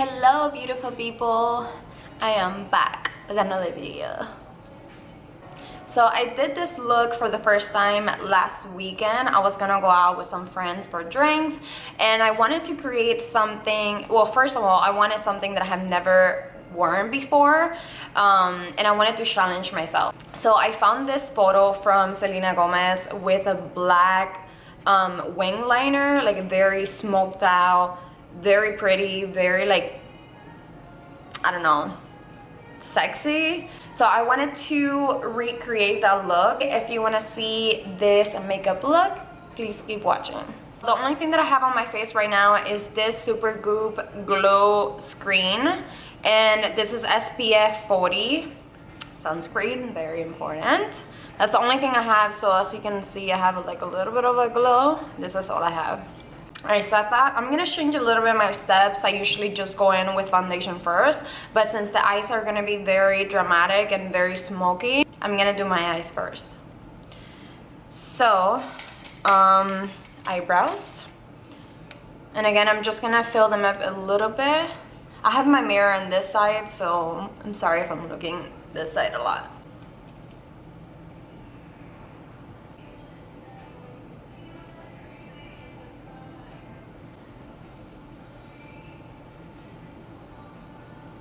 Hello beautiful people, I am back with another video. So I did this look for the first time last weekend. I was gonna go out with some friends for drinks and I wanted to create something. Well, first of all, I wanted something that I have never worn before, and I wanted to challenge myself. So I found this photo from Selena Gomez with a black wing liner, like very smoked out, very pretty, very like, I don't know, sexy. So I wanted to recreate that look. If you want to see this makeup look, please keep watching. The only thing that I have on my face right now is this Supergoop Glowscreen, and this is SPF 40 sunscreen, very important. That's the only thing I have. So as you can see, I have like a little bit of a glow. This is all I have. Alright, so I thought I'm gonna change a little bit my steps. I usually just go in with foundation first, but since the eyes are gonna be very dramatic and very smoky, I'm gonna do my eyes first. So eyebrows, and again I'm just gonna fill them up a little bit. I have my mirror on this side, so I'm sorry if I'm looking this side a lot.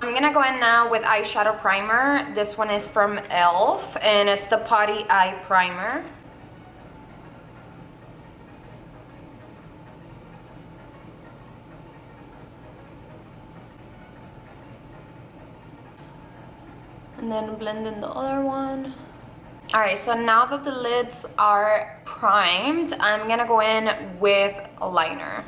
I'm gonna go in now with eyeshadow primer. This one is from e.l.f. and it's the Putty Eye Primer. And then blend in the other one. Alright, so now that the lids are primed, I'm gonna go in with a liner.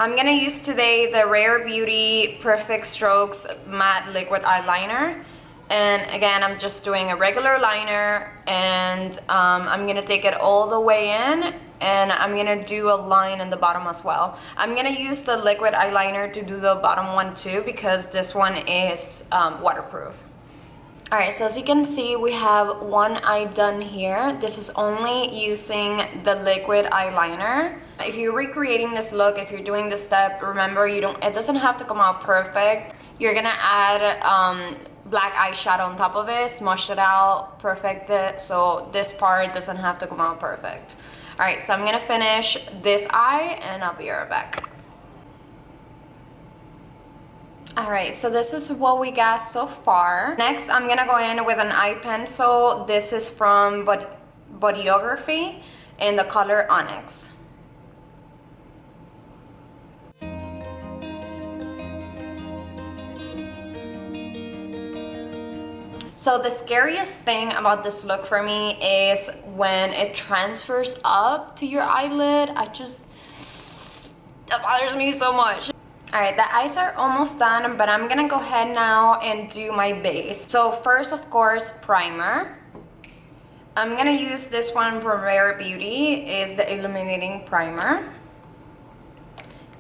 I'm gonna use today the Rare Beauty Perfect Strokes Matte Liquid Eyeliner. And again, I'm just doing a regular liner, and I'm gonna take it all the way in, and I'm gonna do a line in the bottom as well. I'm gonna use the liquid eyeliner to do the bottom one too, because this one is waterproof. Alright, so as you can see, we have one eye done here. This is only using the liquid eyeliner. If you're recreating this look, if you're doing this step, remember it doesn't have to come out perfect. You're gonna add black eyeshadow on top of it, smush it out, perfect it, so this part doesn't have to come out perfect. Alright, so I'm gonna finish this eye and I'll be right back. Alright, so this is what we got so far. Next, I'm gonna go in with an eye pencil. This is from Bodyography in the color Onyx. So the scariest thing about this look for me is when it transfers up to your eyelid. That bothers me so much. Alright, the eyes are almost done, but I'm gonna go ahead now and do my base. So first, of course, primer. I'm gonna use this one from Rare Beauty. It's the Illuminating Primer.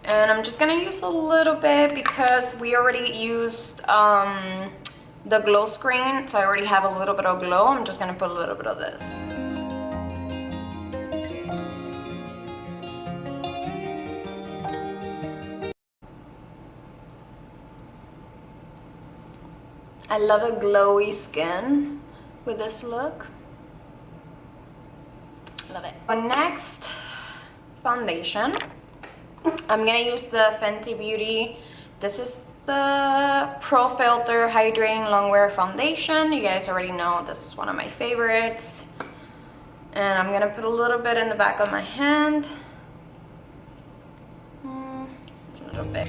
And I'm just gonna use a little bit because we already used the glow screen, so I already have a little bit of glow. I'm just gonna put a little bit of this. I love a glowy skin with this look. Love it. For next, foundation. I'm gonna use the Fenty Beauty. This is the Pro Filt'r Hydrating Longwear Foundation. You guys already know this is one of my favorites. And I'm gonna put a little bit in the back of my hand. A little bit.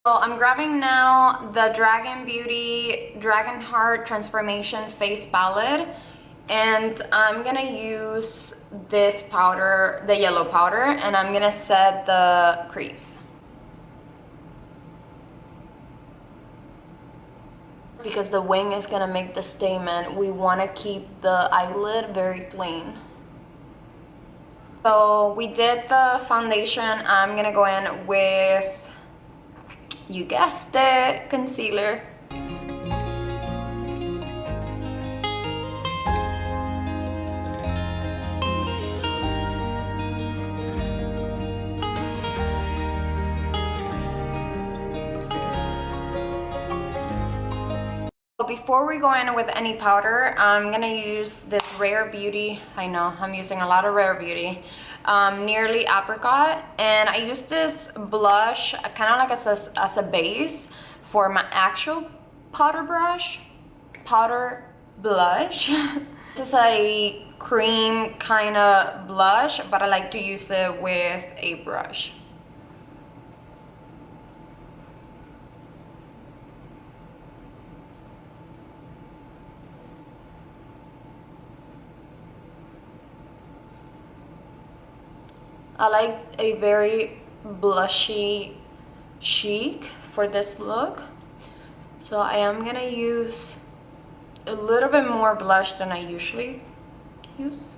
So I'm grabbing now the Dragun Beauty Dragon Heart Transformation Face Palette, and I'm gonna use this powder, the yellow powder, and I'm gonna set the crease. Because the wing is gonna make the statement, we wanna keep the eyelid very plain. So we did the foundation. I'm gonna go in with, you guessed it, concealer. before we go in with any powder, I'm gonna use this Rare Beauty. I know I'm using a lot of Rare Beauty. Nearly Apricot, and I use this blush kind of like as a base for my actual powder blush. This is a cream kind of blush, but I like to use it with a brush. I like a very blushy chic for this look, so I am gonna use a little bit more blush than I usually use.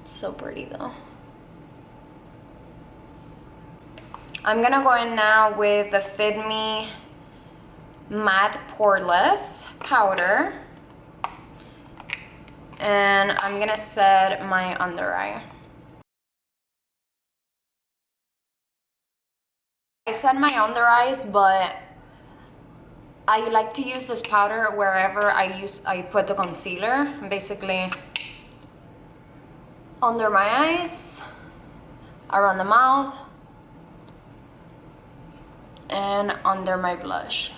So pretty though. I'm gonna go in now with the Fit Me Matte Poreless powder, and I'm gonna set my under eye. I set my under eyes, but I like to use this powder wherever I put the concealer, basically under my eyes, around the mouth, and under my blush.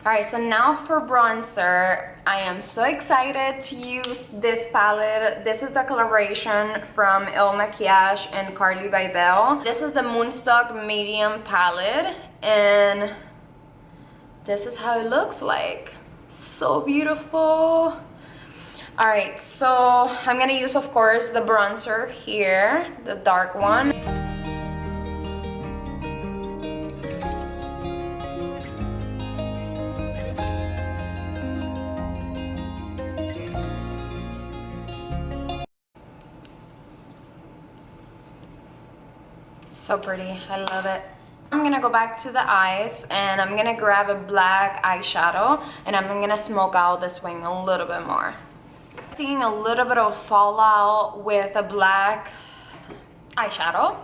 Alright, so now for bronzer, I am so excited to use this palette. This is the collaboration from Il Makiage and CARLI by BYBEL. This is the Moonstock Medium palette, and this is how it looks like. So beautiful. Alright, so I'm gonna use, of course, the bronzer here, the dark one. So pretty, I love it. I'm gonna go back to the eyes, and I'm gonna grab a black eyeshadow, and I'm gonna smoke out this wing a little bit more. Seeing a little bit of fallout with a black eyeshadow,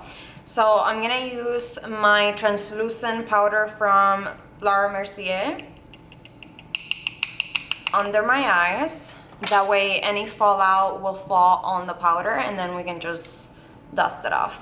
so I'm gonna use my translucent powder from Laura Mercier under my eyes. That way any fallout will fall on the powder, and then we can just dust it off.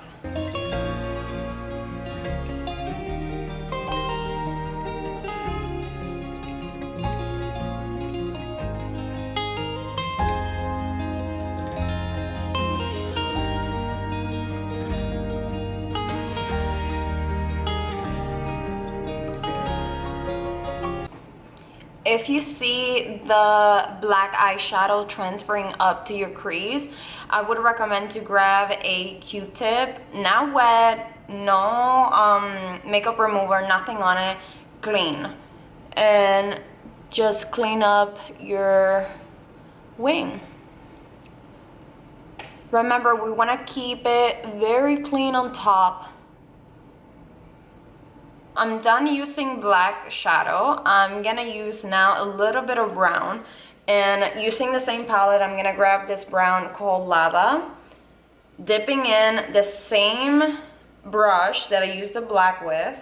If you see the black eyeshadow transferring up to your crease, I would recommend to grab a Q-tip, not wet, no makeup remover, nothing on it, clean, and just clean up your wing. Remember, we want to keep it very clean on top. I'm done using black shadow. I'm gonna use now a little bit of brown, and using the same palette, I'm gonna grab this brown called Lava, dipping in the same brush that I used the black with,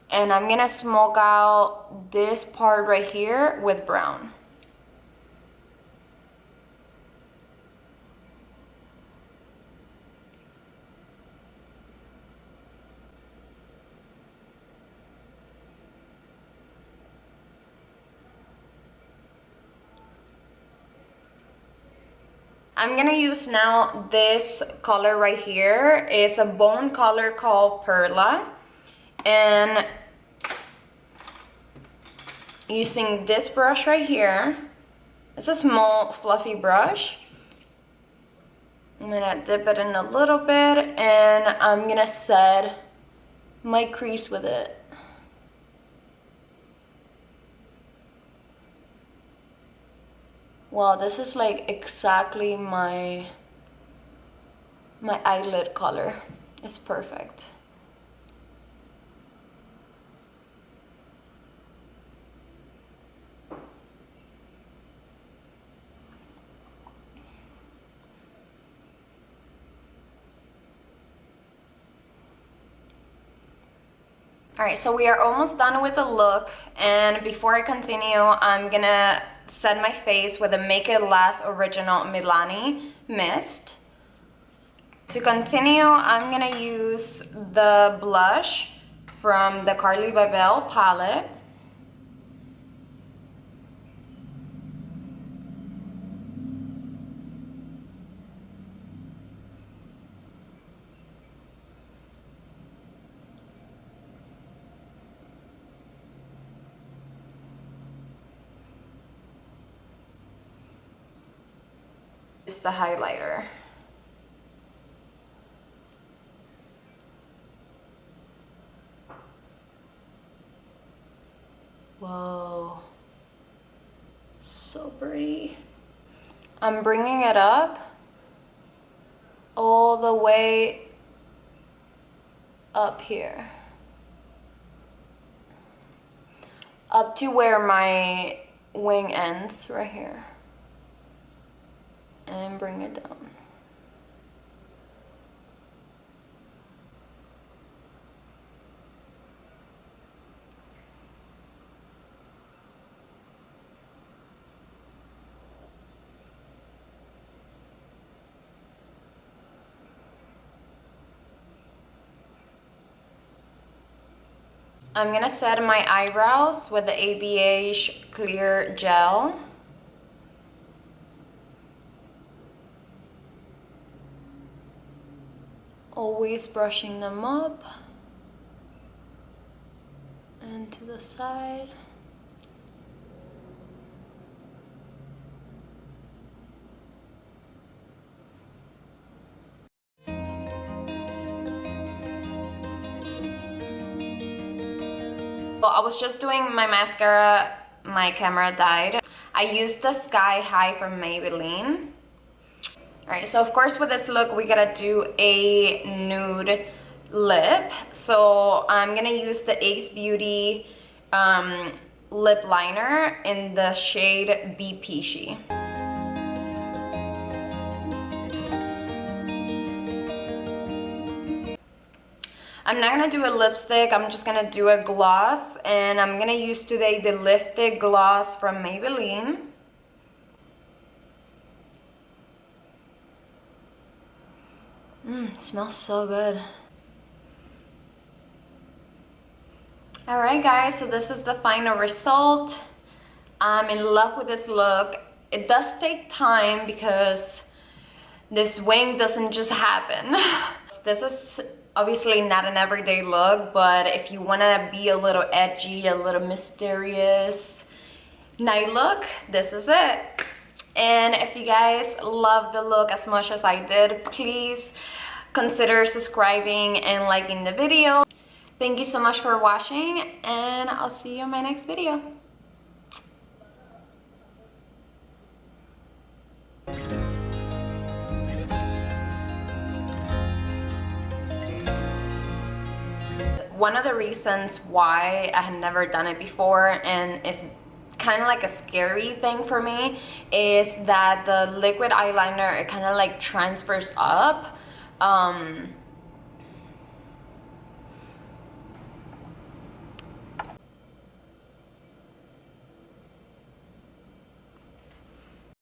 and I'm gonna smoke out this part right here with brown. I'm gonna use now this color right here. It's a bone color called Perla, and using this brush right here, it's a small fluffy brush. I'm gonna dip it in a little bit, and I'm gonna set my crease with it. Wow, this is like exactly my eyelid color. It's perfect. Alright, so we are almost done with the look, and before I continue, I'm gonna set my face with the Make It Last Original Milani Mist. To continue, I'm gonna use the blush from the CARLI by BYBEL palette. Use the highlighter. Whoa, so pretty. I'm bringing it up all the way up here, up to where my wing ends, right here, and bring it down. I'm gonna set my eyebrows with the ABH Clear Gel. Always brushing them up and to the side. Well, I was just doing my mascara, my camera died. I used the Sky High from Maybelline. Alright, so of course with this look we gotta do a nude lip. So I'm gonna use the Ace Beauty lip liner in the shade Be Peachy. I'm not gonna do a lipstick, I'm just gonna do a gloss, and I'm gonna use today the Lifted Gloss from Maybelline. It smells so good. Alright guys, so this is the final result. I'm in love with this look. It does take time because this wing doesn't just happen. This is obviously not an everyday look, but if you want to be a little edgy, a little mysterious night look, this is it. And if you guys love the look as much as I did, please consider subscribing and liking the video. Thank you so much for watching, and I'll see you in my next video. One of the reasons why I had never done it before, and it's kind of like a scary thing for me, is that the liquid eyeliner, it kind of like transfers up.